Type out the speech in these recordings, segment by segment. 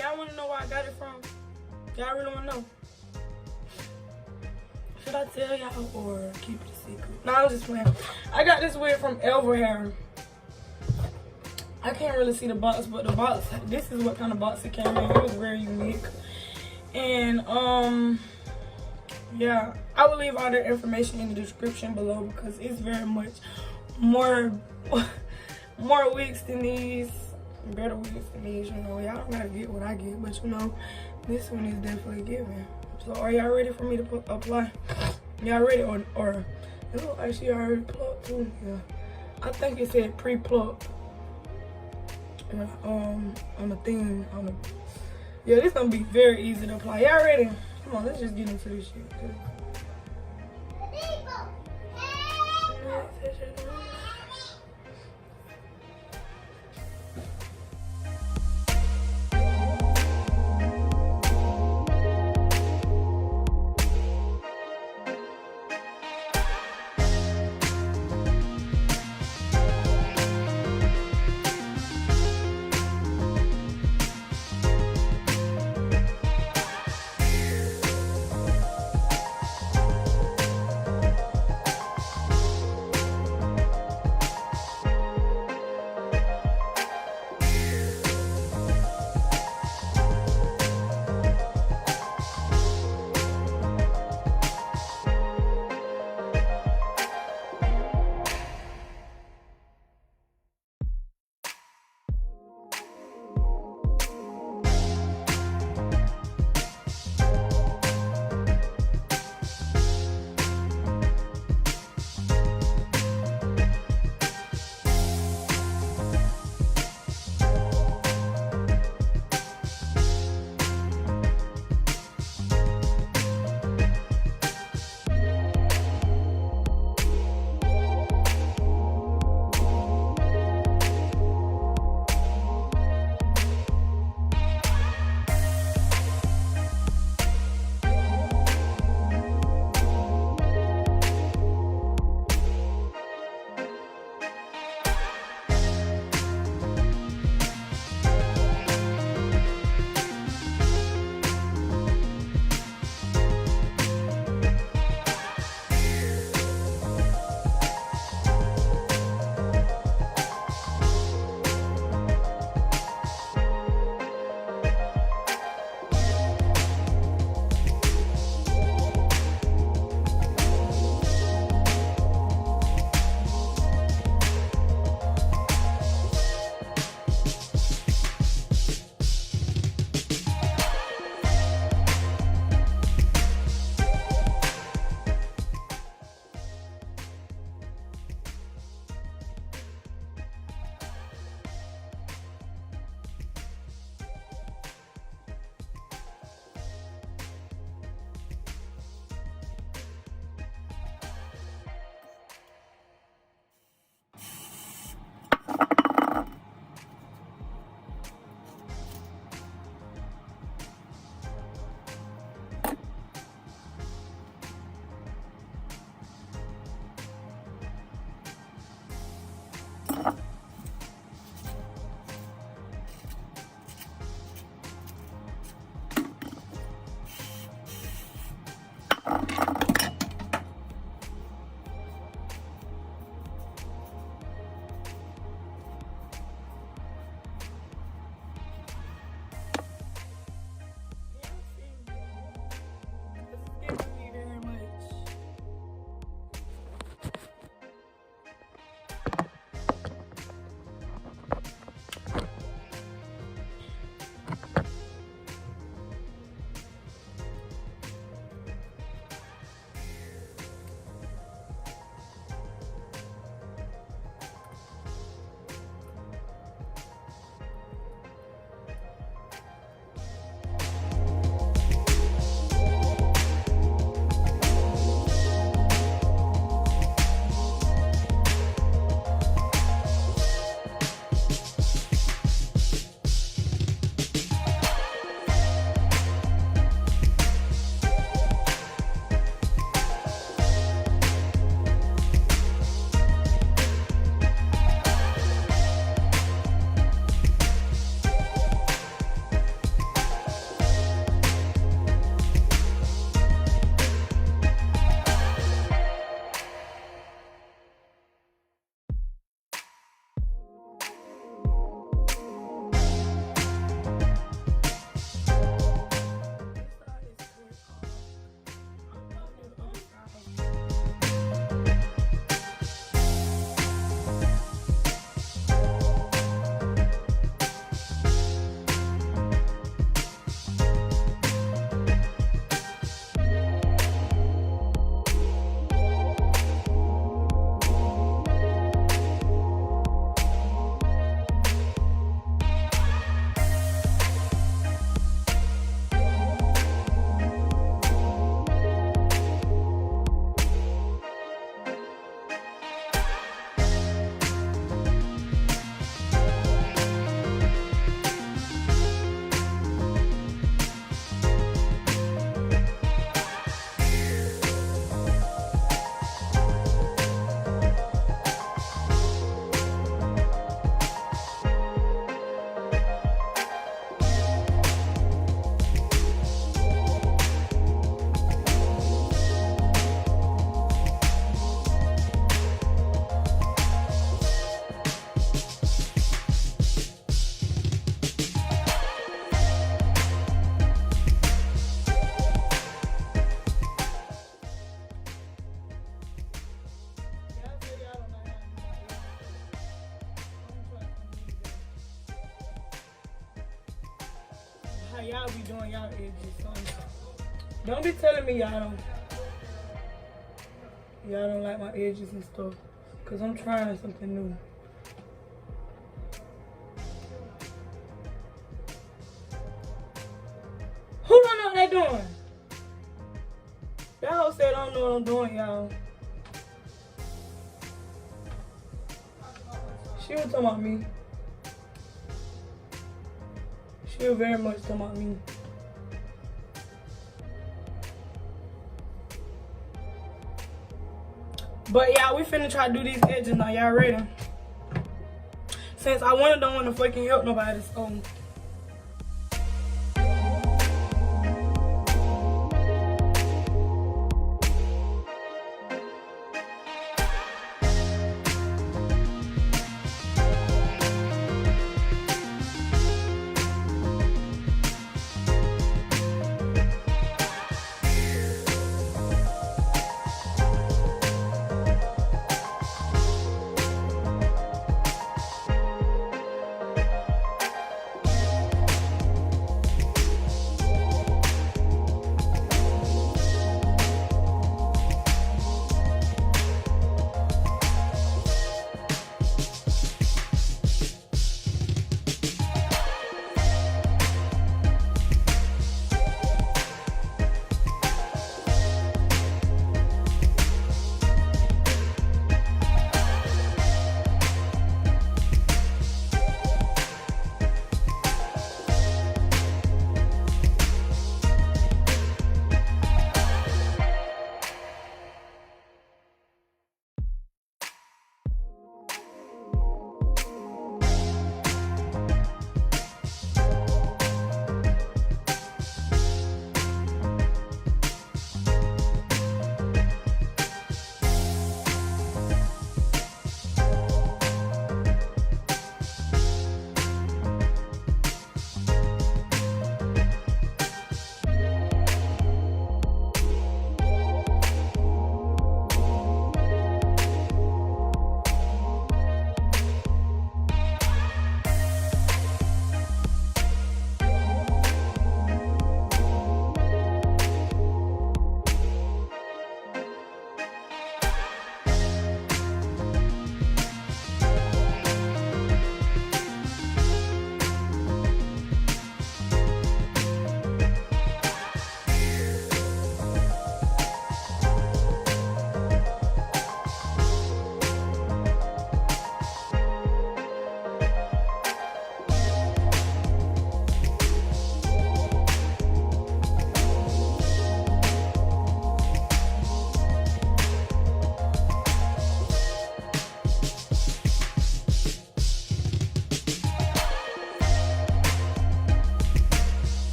Y'all want to know where I got it from? Y'all really want to know? Should I tell y'all or keep it a secret? No, I was just playing. I got this wig from Elva Hair. I can't really see the box, but the box, this is what kind of box it came in. It was very unique. And, yeah, I will leave all the information in the description below because it's very much more wigs than these. Better wigs than these, you know. Y'all don't gotta get what I get, but you know, this one is definitely giving. So, are y'all ready for me to apply? Y'all ready? Or it looks like she already plucked too. Yeah. I think it said pre-plucked. On the thing, yeah, this gonna be very easy to apply. Y'all ready? Come on, let's just get into this shit. y'all be doing y'all edges. So don't be telling me y'all don't like my edges and stuff. Cause I'm trying something new. Who don't know what they're doing? Y'all said I don't know what I'm doing, y'all. She was talking about me. She was very much talking about me. But yeah, we finna try to do these edges now. Y'all ready? Since I don't want to fucking help nobody, so.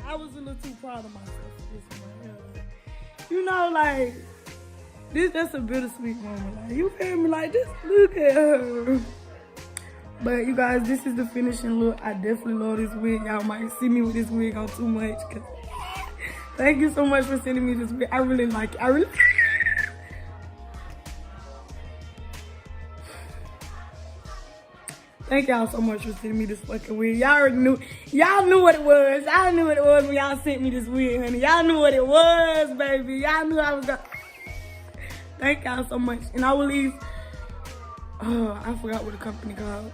I was a little too proud of myself for this one right here. Like, you know, like, this just a bittersweet moment. Like, you feel me? Like, just look at her. But you guys, this is the finishing look. I definitely love this wig. Y'all might see me with this wig on too much. Cause thank you so much for sending me this wig. I really like it. I really. Thank y'all so much for sending me this fucking wig. Y'all already knew. Y'all knew what it was. Y'all knew what it was when y'all sent me this wig, honey. Y'all knew what it was, baby. Y'all knew I was gonna. Thank y'all so much. And I will leave. I forgot what the company called.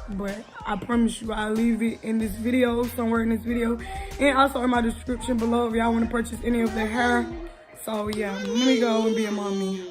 But I promise you, I'll leave it in this video, somewhere in this video. And also in my description below if y'all want to purchase any of their hair. So yeah, let me go and be a mommy.